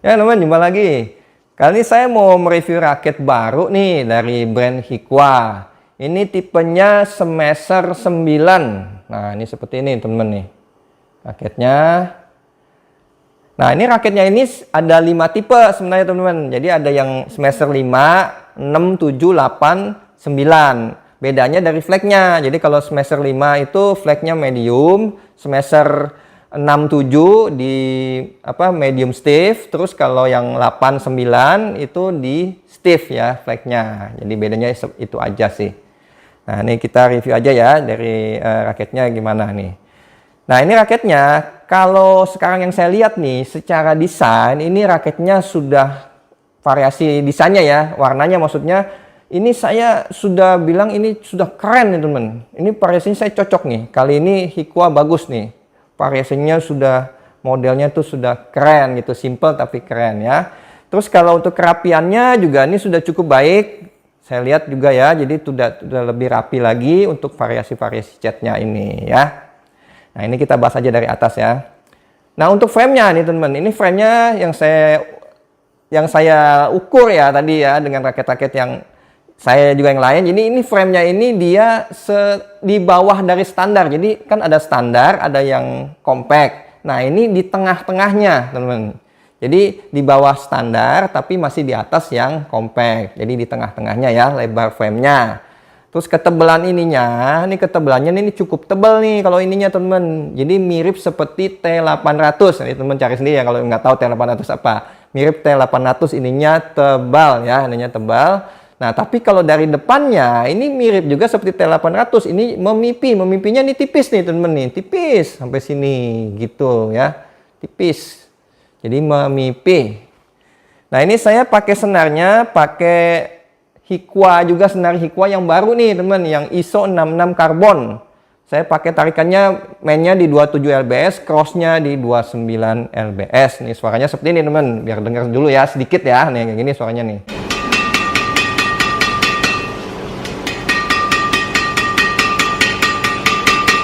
Ya teman, jumpa lagi. Kali ini saya mau mereview raket baru nih dari brand Hikwa. Ini tipenya Smasher 9. Nah, ini seperti ini teman-teman nih. Raketnya. Nah, ini raketnya ini ada 5 tipe sebenarnya teman-teman. Jadi ada yang Smasher 5, 6, 7, 8, 9. Bedanya dari flagnya. Jadi kalau Smasher 5 itu flagnya medium, Smasher 67 di medium stiff, terus kalau yang 89 itu di stiff ya flagnya. Jadi bedanya itu aja sih. Nah, ini kita review aja ya dari raketnya gimana nih. Nah, ini raketnya kalau sekarang yang saya lihat nih secara desain ini raketnya sudah variasi desainnya ya, warnanya maksudnya. Ini saya sudah bilang ini sudah keren nih teman. Ini variasinya saya cocok nih. Kali ini Hikwa bagus nih. Variasinya sudah modelnya tuh sudah keren gitu, simple tapi keren ya. Terus kalau untuk kerapiannya juga ini sudah cukup baik. Saya lihat juga ya, jadi sudah lebih rapi lagi untuk variasi-variasi catnya ini ya. Nah, ini kita bahas aja dari atas ya. Nah, untuk frame-nya nih teman-teman, ini frame-nya yang saya ukur ya tadi ya dengan raket-raket yang saya juga yang lain. Jadi ini frame-nya ini dia di bawah dari standar. Jadi kan ada standar, ada yang compact. Nah, ini di tengah-tengahnya, teman-teman. Jadi di bawah standar tapi masih di atas yang compact. Jadi di tengah-tengahnya ya lebar frame-nya. Terus ketebalan ininya, ini ketebalannya ini cukup tebal nih kalau ininya, teman-teman. Jadi mirip seperti T800. Ini teman-teman cari sendiri ya kalau nggak tahu T800 apa. Mirip T800, ininya tebal ya, ininya tebal. Nah, tapi kalau dari depannya ini mirip juga seperti T800. Ini memipinya ini tipis nih teman-teman nih, tipis sampai sini gitu ya, tipis. Jadi memipi. Nah, ini saya pakai senarnya, pakai Hikwa juga, senar Hikwa yang baru nih teman, yang ISO 66 karbon. Saya pakai tarikannya mainnya di 27 lbs, crossnya di 29 lbs. Nih suaranya seperti ini teman, biar dengar dulu ya sedikit ya. Nih kayak gini suaranya nih.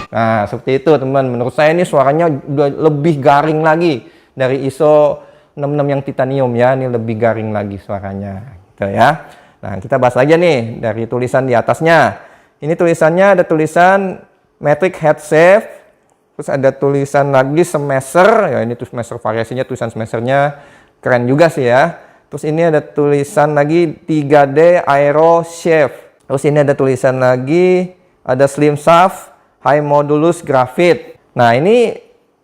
Nah, seperti itu teman. Menurut saya ini suaranya udah lebih garing lagi dari ISO 66 yang titanium ya. Ini lebih garing lagi suaranya gitu ya. Nah, kita bahas aja nih dari tulisan di atasnya. Ini tulisannya ada tulisan Metric Head Shape. Terus ada tulisan lagi Smasher. Ya, ini tuh Smasher, variasinya tulisan Smashernya keren juga sih ya. Terus ini ada tulisan lagi 3D Aero Shape. Terus ini ada tulisan lagi ada Slim Shaft High Modulus Graphite. Nah, ini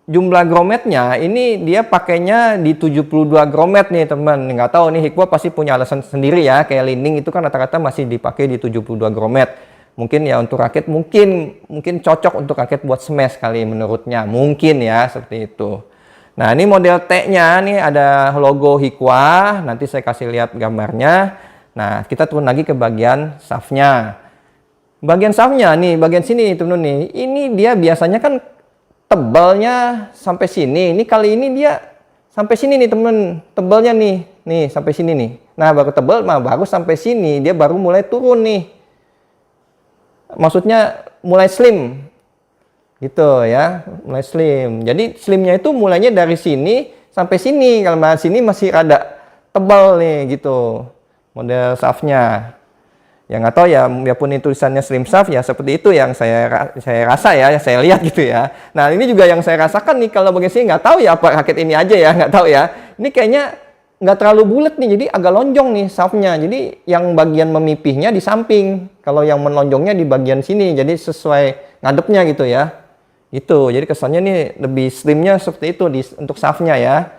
jumlah grometnya ini dia pakainya di 72 gromet nih teman. Nggak tahu nih, Hikwa pasti punya alasan sendiri ya. Kayak Linding itu kan rata-rata masih dipakai di 72 gromet. Mungkin ya untuk raket mungkin cocok untuk raket buat smash kali menurutnya. Mungkin ya seperti itu. Nah, ini model T-nya nih ada logo Hikwa. Nanti saya kasih lihat gambarnya. Nah, kita turun lagi ke bagian shaftnya. Bagian shaftnya nih, bagian sini teman-teman nih. Ini dia biasanya kan tebalnya sampai sini. Ini kali ini dia sampai sini nih teman. Tebalnya nih, sampai sini nih. Nah, baru tebal, baru sampai sini dia baru mulai turun nih. Maksudnya mulai slim, gitu ya, mulai slim. Jadi slimnya itu mulainya dari sini sampai sini. Kalau sini masih rada tebal nih, gitu. Model shaftnya. Ya nggak tahu ya, biarpun ini tulisannya Slim Shaft ya seperti itu yang saya rasa ya, saya lihat gitu ya. Nah, ini juga yang saya rasakan nih kalau bagian sini, nggak tahu ya apa raket ini aja ya, nggak tahu ya. Ini kayaknya nggak terlalu bulat nih, jadi agak lonjong nih shaftnya. Jadi yang bagian memipihnya di samping, kalau yang melonjongnya di bagian sini, jadi sesuai ngadepnya gitu ya. Itu, jadi kesannya nih lebih slimnya seperti itu untuk shaftnya ya.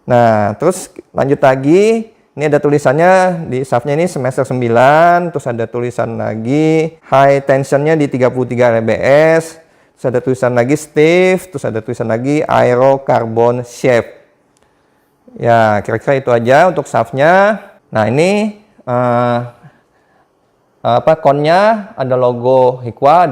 Nah, terus lanjut lagi. Ini ada tulisannya di shaftnya ini Smasher 9, terus ada tulisan lagi high tensionnya di 33 lbs, terus ada tulisan lagi stiff, terus ada tulisan lagi aero carbon shape. Ya, kira-kira itu aja untuk shaftnya. Nah, ini konnya ada logo Hikwa,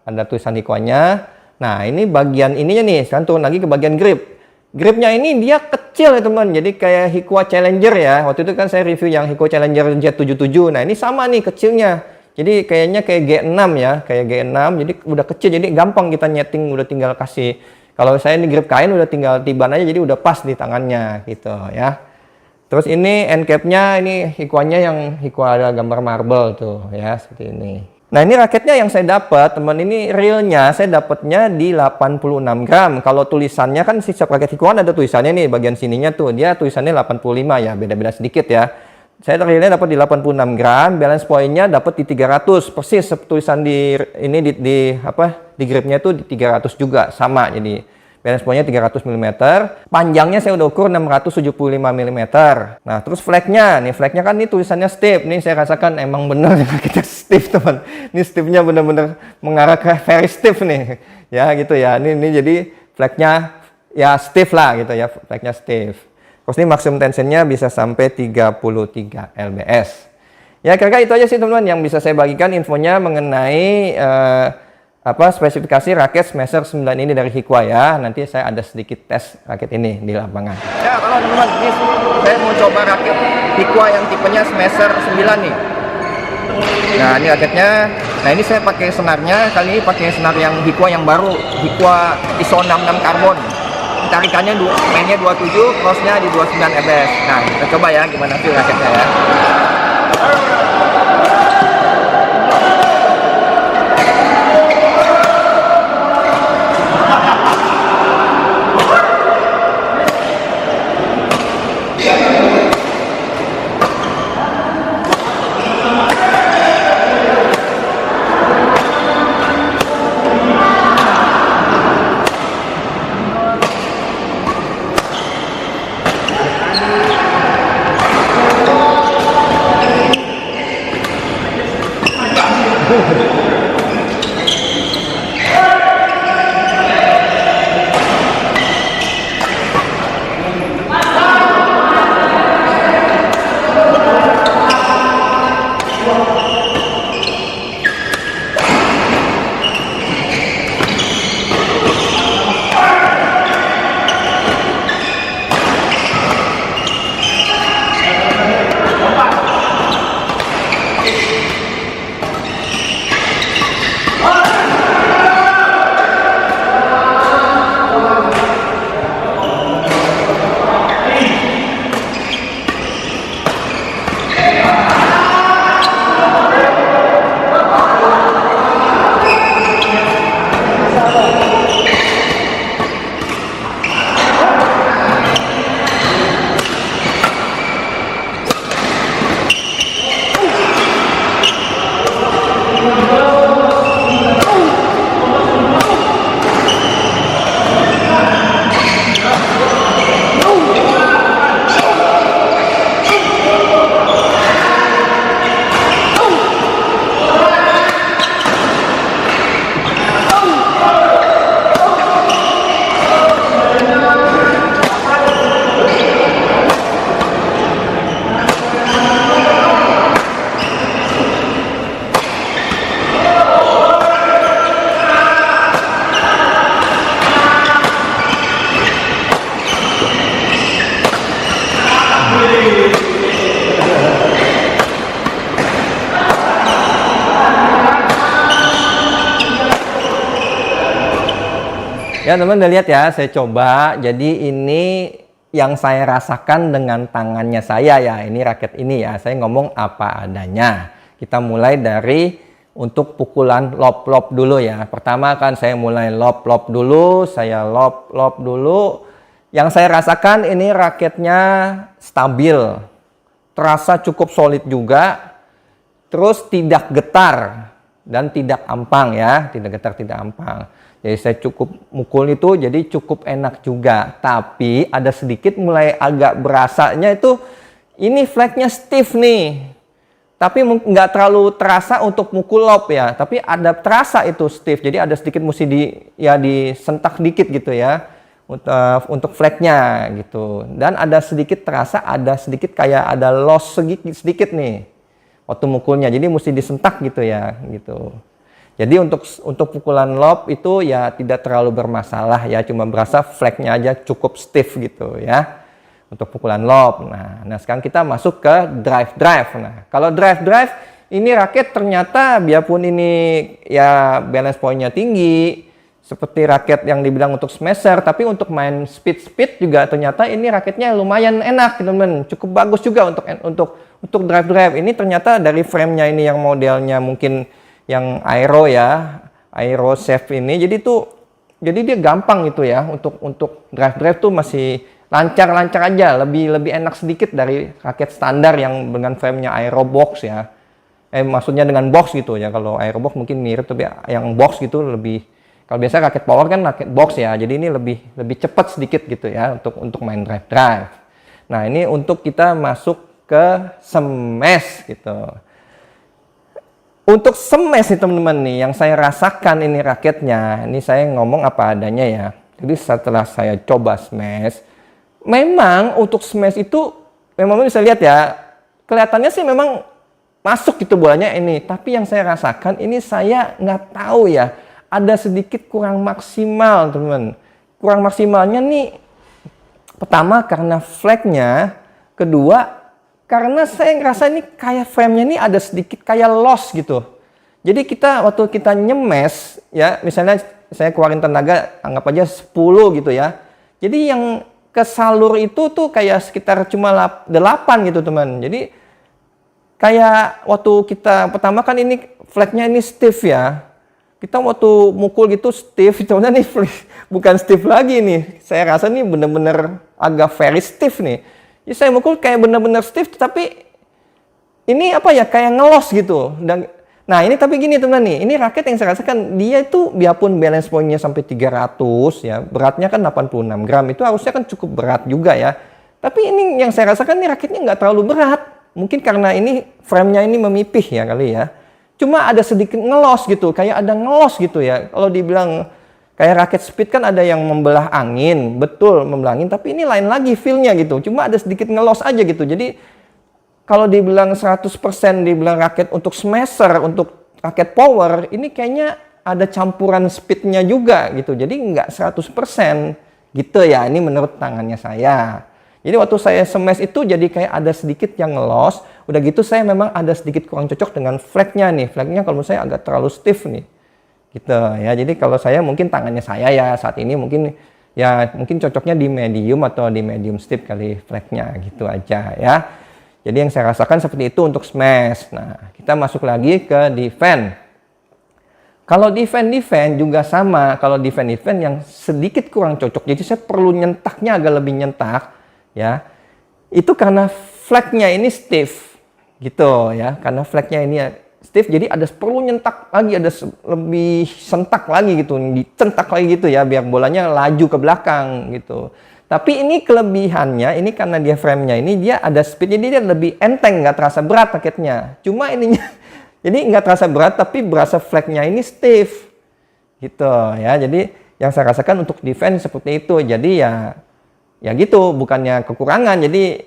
ada tulisan Hikwanya. Nah, ini bagian ininya nih. Sekarang turun lagi ke bagian grip. Gripnya ini dia kecil ya teman, jadi kayak Hikwa Challenger ya. Waktu itu kan saya review yang Hikwa Challenger Z77. Nah, ini sama nih kecilnya. Jadi kayaknya kayak G6 ya, kayak G6. Jadi udah kecil, jadi gampang kita nyeting, udah tinggal kasih Kalau saya di grip kain udah tinggal tiban aja, jadi udah pas di tangannya gitu ya. Terus ini end capnya, ini hikuannya yang hikua ada gambar marble tuh ya, seperti ini. Nah ini raketnya yang saya dapat teman, ini realnya saya dapatnya di 86 gram. Kalau tulisannya kan setiap raket hikuan ada tulisannya nih, bagian sininya tuh dia tulisannya 85 ya, beda-beda sedikit ya. Saya realnya dapat di 86 gram, balance point-nya dapat di 300 persis, tulisan di ini di gripnya itu di 300 juga sama. Jadi balance point-nya 300 mm, panjangnya saya udah ukur 675 mm. Nah, terus flagnya, nih flagnya kan ini tulisannya stiff. Nih saya rasakan emang bener kita stiff teman. Ini stiffnya bener-bener mengarah ke very stiff nih. Ya gitu ya. Ini jadi flagnya ya stiff lah gitu ya, flagnya stiff. Terus ini maksimum tensionnya bisa sampai 33 lbs. Ya kira-kira itu aja sih teman-teman yang bisa saya bagikan infonya mengenai spesifikasi raket Smasher 9 ini dari Hikwa ya. Nanti saya ada sedikit tes raket ini di lapangan. Ya kalau teman-teman, ini saya mau coba raket Hikwa yang tipenya Smasher 9 nih. Nah ini raketnya. Nah ini saya pakai senarnya, kali ini pakai senar yang Hikwa yang baru, Hikwa ISO 66 karbon. Tarikannya mainnya 27, crossnya di 29 lbs. Nah kita coba ya gimana sih raketnya ya. Ya teman-teman udah lihat ya, saya coba. Jadi ini yang saya rasakan dengan tangannya saya ya. Ini raket ini ya, saya ngomong apa adanya. Kita mulai dari untuk pukulan lob dulu ya. Pertama kan saya mulai lob dulu, saya lob dulu. Yang saya rasakan ini raketnya stabil, terasa cukup solid juga, terus tidak getar dan tidak ampang ya, tidak getar tidak ampang. Jadi saya cukup mukul itu jadi cukup enak juga. Tapi ada sedikit mulai agak berasanya itu ini flagnya stiff nih. Tapi nggak terlalu terasa untuk mukul lob ya. Tapi ada terasa itu stiff. Jadi ada sedikit mesti disentak dikit gitu ya. Untuk flagnya gitu. Dan ada sedikit terasa, ada sedikit kayak ada loss sedikit nih. Waktu mukulnya. Jadi mesti disentak gitu ya. Gitu. Jadi untuk pukulan lob itu ya tidak terlalu bermasalah ya, cuma berasa flagnya aja cukup stiff gitu ya untuk pukulan lob. Nah sekarang kita masuk ke drive. Nah kalau drive ini raket ternyata biarpun ini ya balance point-nya tinggi, seperti raket yang dibilang untuk smasher, tapi untuk main speed juga ternyata ini raketnya lumayan enak teman-teman, cukup bagus juga untuk drive. Ini ternyata dari framenya ini yang modelnya mungkin yang aero ya, aero safe ini, jadi dia gampang gitu ya untuk drive tuh masih lancar aja, lebih enak sedikit dari raket standar yang dengan framenya aero box ya. Maksudnya dengan box gitu ya. Kalau aero box mungkin mirip, tapi yang box gitu lebih, kalau biasa raket power kan raket box ya. Jadi ini lebih cepat sedikit gitu ya untuk main drive. Nah, ini untuk kita masuk ke smash gitu. Untuk smash nih teman-teman nih, yang saya rasakan ini raketnya, ini saya ngomong apa adanya ya. Jadi setelah saya coba smash, memang untuk smash itu memang bisa lihat ya, kelihatannya sih memang masuk gitu bolanya ini. Tapi yang saya rasakan ini saya nggak tahu ya, ada sedikit kurang maksimal teman-teman. Kurang maksimalnya nih, pertama karena flagnya, kedua karena saya ngerasa ini kayak framenya ini ada sedikit kayak loss gitu. Jadi waktu kita nyemes ya, misalnya saya keluarin tenaga anggap aja 10 gitu ya. Jadi yang ke salur itu tuh kayak sekitar cuma 8 gitu teman. Jadi kayak waktu kita pertama kan ini flagnya ini stiff ya. Kita waktu mukul gitu stiff, cuman ini bukan stiff lagi nih. Saya rasa ini bener-bener agak very stiff nih. Jadi saya mukul kayak bener-bener stiff, tapi ini apa ya, kayak ngelos gitu. Nah ini tapi gini teman nih, ini raket yang saya rasakan dia itu biarpun balance point-nya sampai 300 ya, beratnya kan 86 gram, itu harusnya kan cukup berat juga ya. Tapi ini yang saya rasakan ini raketnya nggak terlalu berat. Mungkin karena ini frame-nya ini memipih ya kali ya. Cuma ada sedikit ngelos gitu, kayak ada ngelos gitu ya. Kalau dibilang kayak raket speed kan ada yang membelah angin, betul membelah angin, tapi ini lain lagi feel-nya gitu. Cuma ada sedikit ngelos aja gitu. Jadi kalau dibilang 100% dibilang raket untuk smasher, untuk raket power, ini kayaknya ada campuran speed-nya juga gitu. Jadi nggak 100% gitu ya, ini menurut tangannya saya. Jadi waktu saya smash itu jadi kayak ada sedikit yang ngelos. Udah gitu saya memang ada sedikit kurang cocok dengan flagnya nih. Flagnya kalau menurut saya agak terlalu stiff nih. Gitu ya. Jadi kalau saya mungkin tangannya saya ya saat ini mungkin cocoknya di medium atau di medium stiff kali flagnya gitu aja ya. Jadi yang saya rasakan seperti itu untuk smash. Nah, kita masuk lagi ke defend. Kalau defend juga sama. Kalau defend yang sedikit kurang cocok. Jadi saya perlu nyentaknya agak lebih nyentak ya. Itu karena flagnya ini stiff gitu ya. Karena flagnya ini stiff, jadi ada perlu nyentak lagi, ada lebih sentak lagi gitu, dicentak lagi gitu ya, biar bolanya laju ke belakang gitu. Tapi ini kelebihannya, ini karena dia framenya ini dia ada speed, jadi dia lebih enteng, nggak terasa berat raketnya. Cuma ininya, jadi nggak terasa berat, tapi berasa flagnya ini stiff gitu ya. Jadi yang saya rasakan untuk defense seperti itu. Jadi ya gitu, bukannya kekurangan. Jadi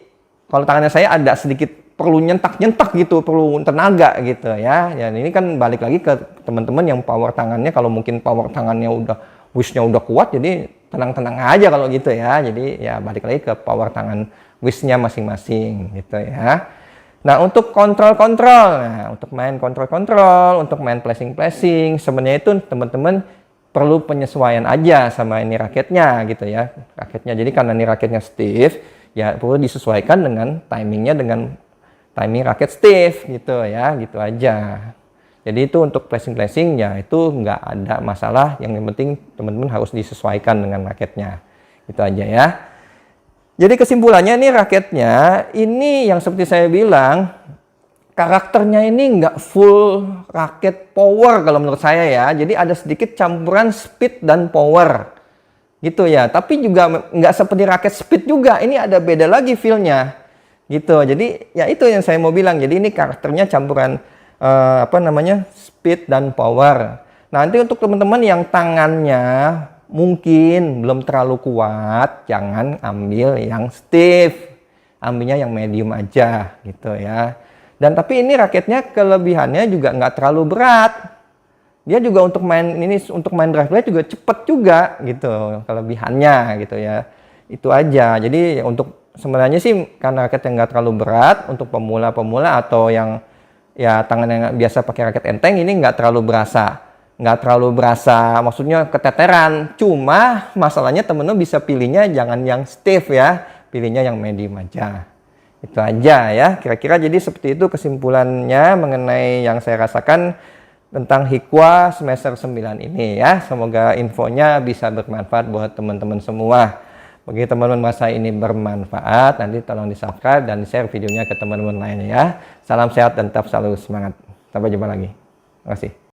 kalau tangannya saya ada sedikit perlu nyentak gitu, perlu tenaga gitu ya. Ya ini kan balik lagi ke teman-teman yang power tangannya, kalau mungkin power tangannya udah wish-nya udah kuat, jadi tenang-tenang aja kalau gitu ya. Jadi ya balik lagi ke power tangan wish-nya masing-masing gitu ya. Nah, untuk kontrol-kontrol, nah untuk main kontrol-kontrol, untuk main placing-placing, sebenarnya itu teman-teman perlu penyesuaian aja sama ini raketnya gitu ya. Raketnya, jadi karena ini raketnya stiff, ya perlu disesuaikan dengan timingnya dengan timing raket stiff gitu ya, gitu aja. Jadi itu untuk placing ya itu nggak ada masalah, yang penting teman-teman harus disesuaikan dengan raketnya, itu aja ya. Jadi kesimpulannya nih raketnya ini yang seperti saya bilang, karakternya ini nggak full raket power kalau menurut saya ya. Jadi ada sedikit campuran speed dan power gitu ya. Tapi juga nggak seperti raket speed juga, ini ada beda lagi feel-nya gitu. Jadi ya itu yang saya mau bilang, jadi ini karakternya campuran speed dan power. Nanti untuk teman-teman yang tangannya mungkin belum terlalu kuat, jangan ambil yang stiff, ambilnya yang medium aja gitu ya. Dan tapi ini raketnya kelebihannya juga nggak terlalu berat, dia juga untuk main drive juga cepet juga gitu, kelebihannya gitu ya. Itu aja. Jadi untuk sebenarnya sih karena raket yang nggak terlalu berat, untuk pemula-pemula atau yang ya tangan yang biasa pakai raket enteng, ini nggak terlalu berasa nggak terlalu berasa, maksudnya keteteran. Cuma masalahnya temen-temen bisa pilihnya jangan yang stiff ya, pilihnya yang medium aja. Itu aja ya, kira-kira jadi seperti itu kesimpulannya mengenai yang saya rasakan tentang Hikwa semester 9 ini ya. Semoga infonya bisa bermanfaat buat teman-teman semua. Bagi teman-teman merasa ini bermanfaat, nanti tolong di-subscribe dan di-share videonya ke teman-teman lainnya ya. Salam sehat dan tetap selalu semangat. Sampai jumpa lagi. Terima kasih.